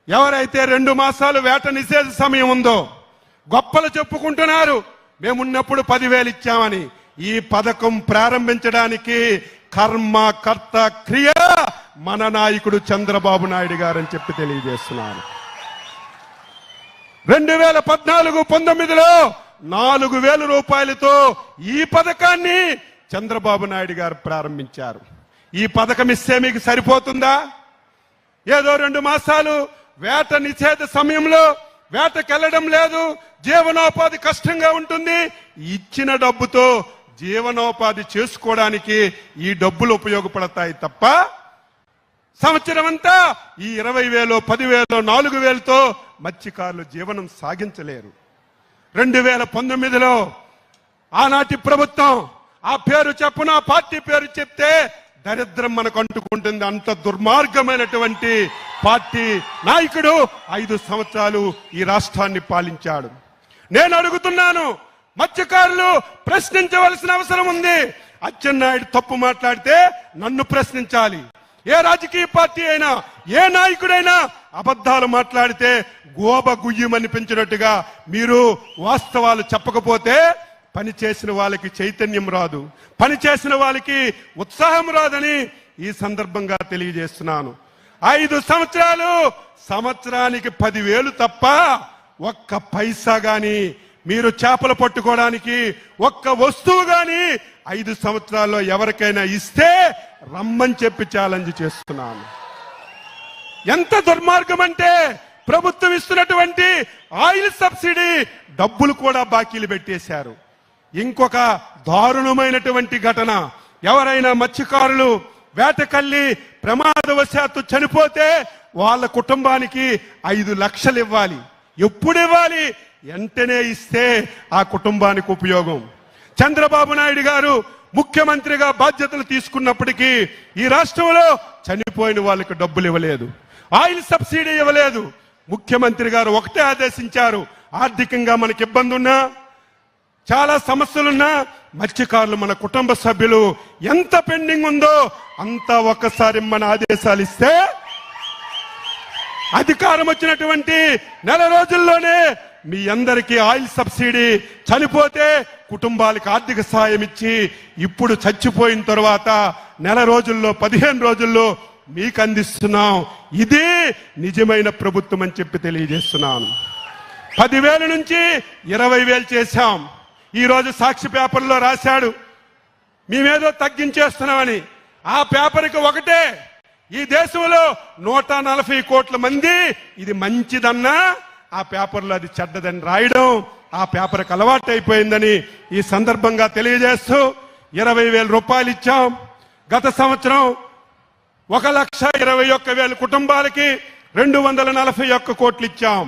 ఎవరైతే 2 మాసాలు వేట నిషేధ సమయం ఉందో గొప్పలు చెప్పుకుంటున్నారు, మేమున్నప్పుడు 10,000 ఇచ్చామని. ఈ పథకం ప్రారంభించడానికి కర్మ కర్త క్రియ మన నాయకుడు చంద్రబాబు నాయుడు గారని చెప్పి తెలియజేస్తున్నాను. 2014-19లో 4,000 రూపాయలతో ఈ పథకాన్ని చంద్రబాబు నాయుడు గారు ప్రారంభించారు. ఈ పథకం ఇస్తే మీకు సరిపోతుందా? ఏదో 2 మాసాలు వేట నిషేధ సమయంలో వేటకెళ్లడం లేదు, జీవనోపాధి కష్టంగా ఉంటుంది, ఇచ్చిన డబ్బుతో జీవనోపాధి చేసుకోవడానికి ఈ డబ్బులు ఉపయోగపడతాయి తప్ప సంవత్సరం అంతా ఈ 20,000, 10,000, 4,000తో మత్స్యకారులు జీవనం సాగించలేరు. 2019లో ఆనాటి ప్రభుత్వం ఆ పేరు చెప్పున పార్టీ పేరు చెప్తే దరిద్రం మనకు అంటుకుంటుంది. అంత దుర్మార్గమైనటువంటి పార్టీ నాయకుడు 5 సంవత్సరాలు ఈ రాష్ట్రాన్ని పాలించాడు. నేను అడుగుతున్నాను, మత్స్యకారులు ప్రశ్నించవలసిన అవసరం ఉంది. అచ్చెన్నాయుడు తప్పు మాట్లాడితే నన్ను ప్రశ్నించాలి. ఏ రాజకీయ పార్టీ అయినా, ఏ నాయకుడైనా అబద్ధాలు మాట్లాడితే గోబ గుయ్యమనిపించినట్టుగా మీరు వాస్తవాలు చెప్పకపోతే పని చేసిన వాళ్ళకి చైతన్యం రాదు, పని చేసిన వాళ్ళకి ఉత్సాహం రాదని ఈ సందర్భంగా తెలియజేస్తున్నాను. 5 సంవత్సరాలు, సంవత్సరానికి 10,000 తప్ప ఒక్క పైసా గాని మీరు చేపలు పట్టుకోవడానికి ఒక్క వస్తువు గాని 5 సంవత్సరాల్లో ఎవరికైనా ఇస్తే రమ్మని చెప్పి ఛాలెంజ్ చేస్తున్నాను. ఎంత దుర్మార్గం అంటే ప్రభుత్వం ఇస్తున్నటువంటి ఆయిల్ సబ్సిడీ డబ్బులు కూడా బాకీలు పెట్టేశారు. ఇంకొక దారుణమైనటువంటి ఘటన, ఎవరైనా మత్స్యకారులు వేటకెళ్లి ప్రమాదవశాత్తు చనిపోతే వాళ్ళ కుటుంబానికి 5 లక్షలు ఇవ్వాలి. ఎప్పుడు ఇవ్వాలి? వెంటనే ఇస్తే ఆ కుటుంబానికి ఉపయోగం. చంద్రబాబు నాయుడు గారు ముఖ్యమంత్రిగా బాధ్యతలు తీసుకున్నప్పటికీ ఈ రాష్ట్రంలో చనిపోయిన వాళ్ళకి డబ్బులు ఇవ్వలేదు, ఆయిల్ సబ్సిడీ ఇవ్వలేదు. ముఖ్యమంత్రి గారు ఒకటే ఆదేశించారు, ఆర్థికంగా మనకి ఇబ్బంది ఉన్నా, చాలా సమస్యలున్నా మత్స్యకారులు మన కుటుంబ సభ్యులు ఎంత పెండింగ్ ఉందో అంతా ఒక్కసారి మన ఆదేశాలు ఇస్తే అధికారం వచ్చినటువంటి 1 రోజుల్లోనే మీ అందరికీ ఆయిల్ సబ్సిడీ, చనిపోతే కుటుంబాలకు ఆర్థిక సాయం ఇచ్చి ఇప్పుడు చచ్చిపోయిన తర్వాత 1 రోజుల్లో 15 రోజుల్లో మీకు అందిస్తున్నాం. ఇది నిజమైన ప్రభుత్వం అని చెప్పి తెలియజేస్తున్నాను. 10,000 నుంచి 20,000 చేశాం. ఈ రోజు సాక్షి పేపర్లో రాశాడు మేమేదో తగ్గించేస్తున్నామని. ఆ పేపర్కి ఒకటే, ఈ దేశంలో 140 కోట్ల మంది ఇది మంచిదన్నా ఆ పేపర్లో అది చెడ్డదని రాయడం ఆ పేపర్కి అలవాటు అయిపోయిందని ఈ సందర్భంగా తెలియజేస్తూ 20,000 రూపాయలు ఇచ్చాం. గత సంవత్సరం 1,21,000 కుటుంబాలకి 241 కోట్లు ఇచ్చాం.